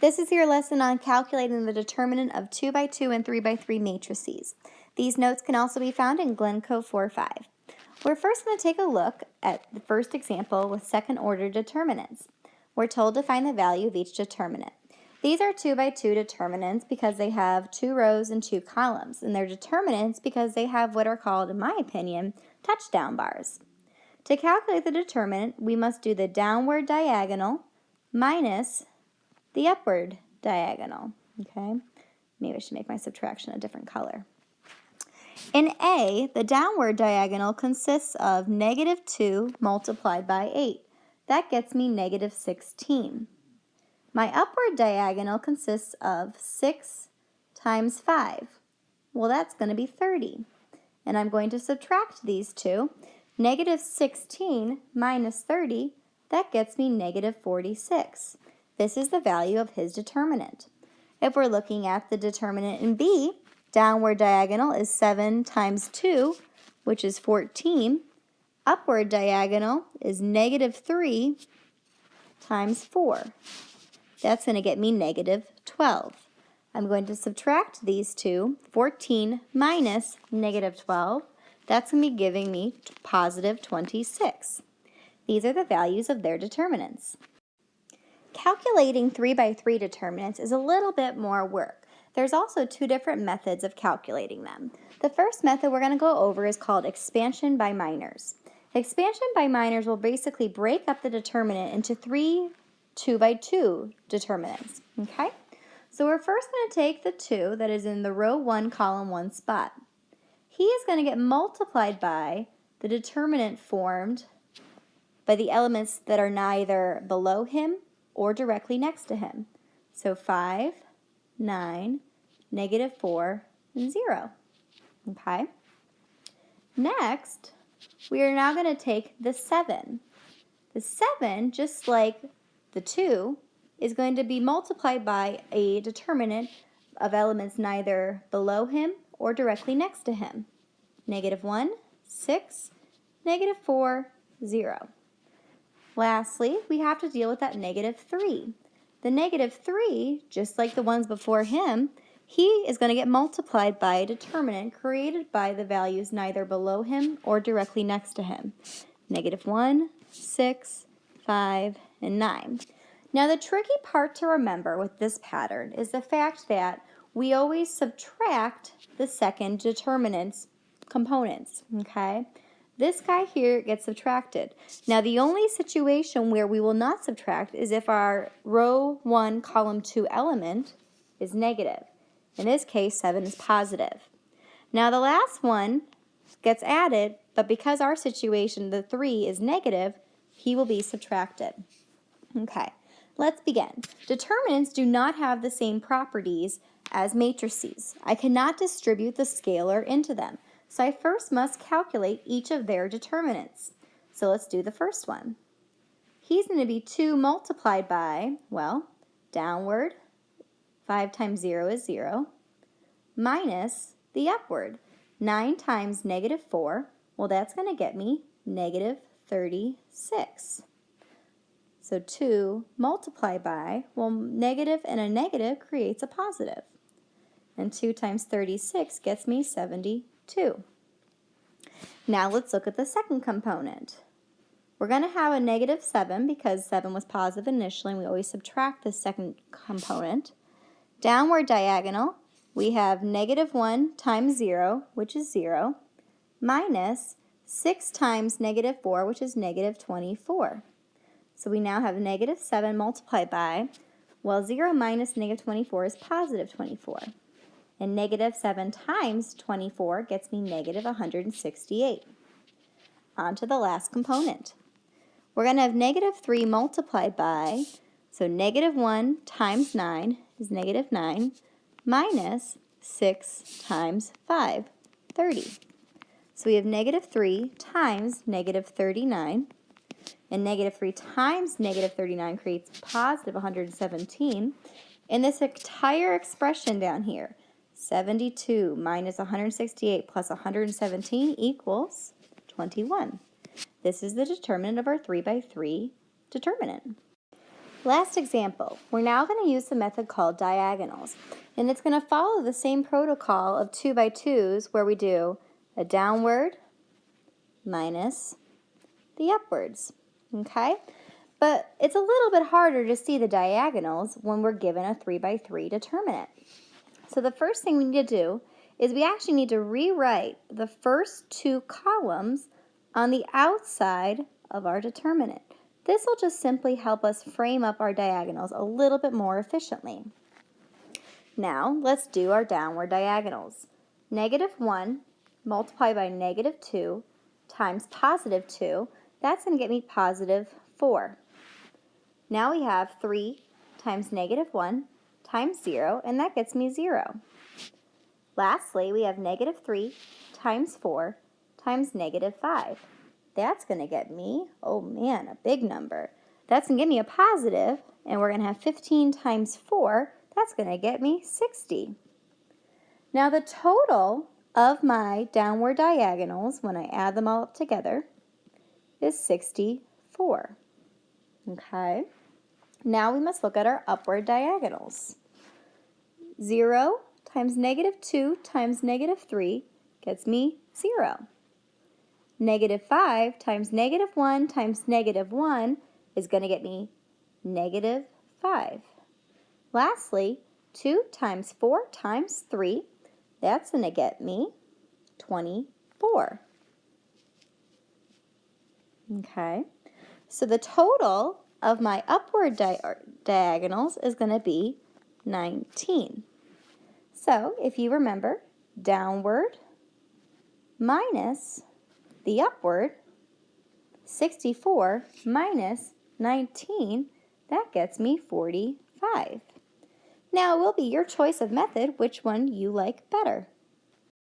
This is your lesson on calculating the determinant of 2 by 2 and 3 by 3 matrices. These notes can also be found in Glencoe 4.5. We're first going to take a look at the first example with second order determinants. We're told to find the value of each determinant. These are 2 by 2 determinants because they have 2 rows and 2 columns, and they're determinants because they have what are called, in my opinion, touchdown bars. To calculate the determinant, we must do the downward diagonal minus the upward diagonal. Okay, maybe I should make my subtraction a different color. In A, the downward diagonal consists of -2 multiplied by 8. That gets me -16. My upward diagonal consists of 6 times 5. Well, that's going to be 30. And I'm going to subtract these two. -16 minus 30, that gets me -46. This is the value of his determinant. If we're looking at the determinant in B, downward diagonal is 7 times 2, which is 14. Upward diagonal is -3 times 4. That's going to get me -12. I'm going to subtract these two, 14 minus -12. That's going to be giving me +26. These are the values of their determinants. Calculating 3 by 3 determinants is a little bit more work. There's also two different methods of calculating them. The first method we're going to go over is called expansion by minors. Expansion by minors will basically break up the determinant into 3 2 by 2 determinants. Okay? So we're first going to take the 2 that is in the row 1, column 1 spot. He is going to get multiplied by the determinant formed by the elements that are neither below him or directly next to him. So 5, 9, -4, and 0. Okay? Next, we are now going to take the 7. The 7, just like the 2, is going to be multiplied by a determinant of elements neither below him or directly next to him. -1, 6, -4, 0. Lastly, we have to deal with that -3. The -3, just like the ones before him, he is going to get multiplied by a determinant created by the values neither below him or directly next to him. -1, 6, 5, and 9. Now the tricky part to remember with this pattern is the fact that we always subtract the second determinant's components, okay? This guy here gets subtracted. Now the only situation where we will not subtract is if our row 1, column 2 element is negative. In this case, 7 is positive. Now the last one gets added, but because our situation, the 3, is negative, he will be subtracted. Okay, let's begin. Determinants do not have the same properties as matrices. I cannot distribute the scalar into them. So I first must calculate each of their determinants. So let's do the first one. He's going to be 2 multiplied by, well, downward, 5 times 0 is 0, minus the upward, 9 times -4, well, that's going to get me -36. So 2 multiplied by, well, negative and a negative creates a positive. And 2 times 36 gets me 72. Now let's look at the second component. We're going to have a -7 because 7 was positive initially, and we always subtract the second component. Downward diagonal, we have -1 times 0, which is 0, minus 6 times -4, which is -24. So we now have -7 multiplied by, well, 0 minus -24 is +24. And -7 times 24 gets me -168. On to the last component. We're going to have -3 multiplied by, so -1 times 9 is -9, minus 6 times 5, 30. So we have -3 times -39, and -3 times -39 creates +117. And this entire expression down here, 72 minus 168 plus 117 equals 21. This is the determinant of our 3 by 3 determinant. Last example, we're now going to use the method called diagonals, and it's going to follow the same protocol of 2 by 2s where we do a downward minus the upwards, okay? But it's a little bit harder to see the diagonals when we're given a 3 by 3 determinant. So the first thing we need to do is we actually need to rewrite the first 2 columns on the outside of our determinant. This will just simply help us frame up our diagonals a little bit more efficiently. Now, let's do our downward diagonals. -1 multiplied by -2 times +2, that's going to get me +4. Now we have 3 times -1 times 0, and that gets me 0. Lastly, we have -3 times 4 times -5. That's going to get me, oh man, a big number. That's going to give me a positive, and we're going to have 15 times 4. That's going to get me 60. Now the total of my downward diagonals, when I add them all up together, is 64. Okay? Now we must look at our upward diagonals. 0 times -2 times -3 gets me 0. -5 times -1 times -1 is going to get me -5. Lastly, 2 times 4 times 3, that's going to get me 24. Okay, so the total of my upward diagonals is going to be 19. So if you remember, downward minus the upward, 64 minus 19, that gets me 45. Now it will be your choice of method which one you like better.